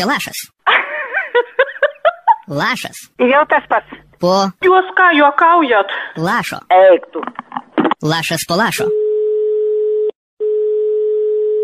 čia Lašas. Lašas. Jau tas pats. Po Jūs ką, juokaujat? Lašo. Eik tu. Lašas po Lašo.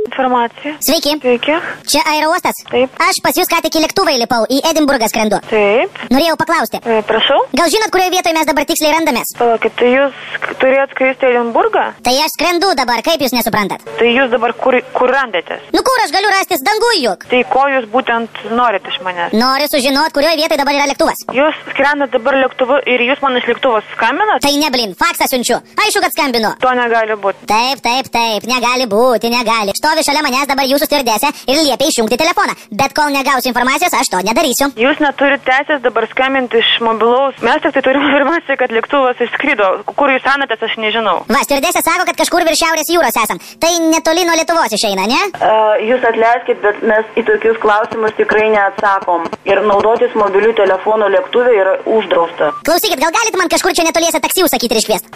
Informacija. Sveiki. Sveiki. Čia aerouostas? Taip. Aš pas jūs ką tik į lėktuvą įlipau, į Edinburgą skrendu. Taip. Norėjau paklausti. Prašau. Gal žinot, kurioje vietoje mes dabar tiksliai randamės? Palaukit, tai jūs turėjot skristi į Edinburgą? Tai aš skrendu dabar, kaip jūs nesuprantat? Tai jūs dabar kur randatės? Nu kur aš galiu rastis dangui juk? Tai ko jūs būtent norit iš manęs? Noriu sužinot, kurioje vietoje dabar yra lėktuvas. Jūs skrendat dabar lėktuvu ir jūs man iš lėktuvo skambinat? Tai ne, blin, faksą siunčiu. Aišku, kad skambinu. To negali būti. Taip, negali būti, negali. Stovi šalia manęs dabar jūsų stiuardesė ir liepia išjungti telefoną. Bet kol negausiu informacijos, aš to nedarysiu. Jūs neturite teisės dabar skambinti iš mobilaus. Mes tik tai turime informaciją, kad lėktuvas išskrido. Kur jūs randatės, aš nežinau. Va, stiuardesė sako, kad kažkur virš Šiaurės jūros esam. Tai netoli nuo Lietuvos išeina, ne? Jūs atleiskit, bet mes į tokius klausimus tikrai neatsakom. Ir naudotis mobilių telefonų lėktuvė yra uždrausta. Klausykit, gal galite man kažkur čia netoliese taksi užsakyti ir iškviesti?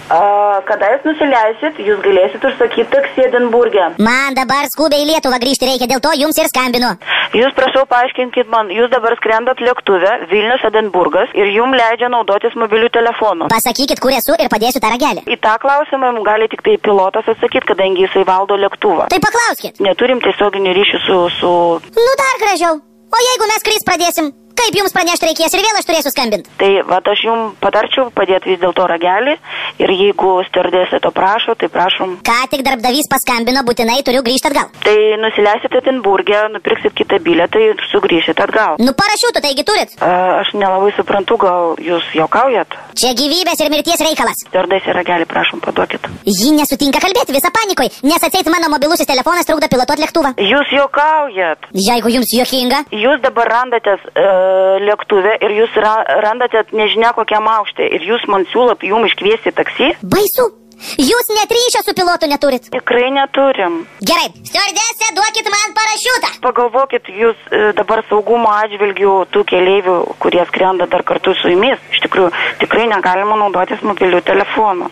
Kada jūs nusileisit, jūs galėsit užsakyti taksi Edinburge. Man dabar skubiai į Lietuvą grįžti reikia, dėl to jums ir skambinu. Jūs prašau paaiškinkit man, jūs dabar skrendat lėktuve Vilnius Edinburgas ir jums leidžia naudotis mobilių telefonų. Pasakykit, kur esu ir padėsiu tą ragelį. Į tą klausimą jums gali tik tai pilotas atsakyti, kadangi jisai valdo lėktuvą. Tai paklauskit. Neturim tiesioginių ryšių su... Nu dar gražiau. O jeigu mes skrist pradėsim, kaip jums pranešti reikės ir vėl aš turėsiu skambinti? Tai vat aš jums patarčiau padėti vis dėlto ragelį ir jeigu stiuardesė to prašo, tai prašom. Ką tik darbdavys paskambino, būtinai turiu grįžti atgal. Tai nusileisit Edinburge, nupirksit kitą bilietą ir sugrįšit atgal. Nu parašiutų, taigi turit? Aš nelabai suprantu, gal jūs juokaujat? Čia gyvybės ir mirties reikalas. Stiuardesė ragelį, prašom, paduokit. Ji nesutinka kalbėti, visa panikoj, nes atseit mano mobilusis telefonas trukdo pilotuoti lėktuvą. Jūs juokaujat. Jeigu jums juokinga. Jūs dabar randatės lėktuvė ir jūs randatės nežinia kokiam aukšte ir jūs man siūlot jum iškviesti taksi? Baisu. Jūs net ryšio su pilotu neturit. Tikrai neturim. Gerai, stiuardesė, duokit man parašiutą. Pagalvokit, jūs dabar saugumo atžvilgių tų keleivių, kurie skrenda dar kartu su jumis, iš tikrųjų tikrai negalima naudotis mobilių telefonų.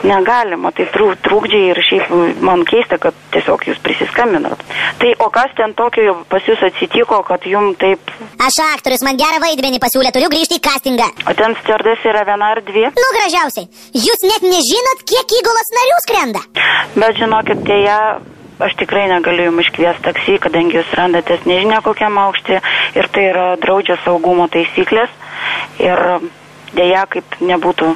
Negalima, tai trūkdžiai ir šiaip man keista, kad tiesiog jūs prisiskambinat. Tai o kas ten tokio pas jūs atsitiko, kad jum taip... Aš aktorius, man gerą vaidmenį pasiūlė, turiu grįžti į castingą. O ten stiuardesė yra viena ar dvi? Nu, gražiausiai. Jūs net nežinot, kiek įgulos narių skrenda. Bet žinokit, dėja, aš tikrai negaliu jums iškviesti taksi, kadangi jūs randatės nežinia kokiam aukštį ir tai yra draudžia saugumo taisyklės ir dėja, kaip nebūtų...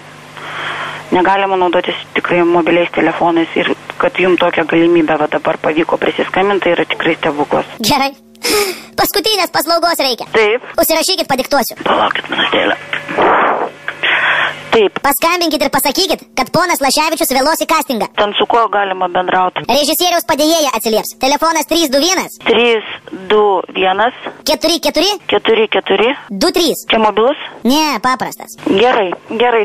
Negalima naudotis tikrai mobiliais telefonais ir kad jums tokią galimybę dabar pavyko prisiskambinti, tai yra tikrai stebuklas. Gerai. Paskutinės paslaugos reikia. Taip. Užsirašykit, padiktuosiu. Palaukit minutėlę. Taip. Paskambinkit ir pasakykit, kad ponas Laševičius vėlos į castingą. Ten su kuo galima bendrauti? Režisieriaus padėjėja atsilieps. Telefonas 321 321 44 44 23. Čia mobilus? Ne, paprastas. Gerai,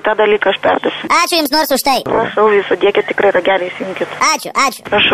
tą dalyką aš perduosiu. Ačiū jums nors už tai. Prašau, jūs sudėkit tikrai ragelį įsijunkit. Ačiū. Prašau.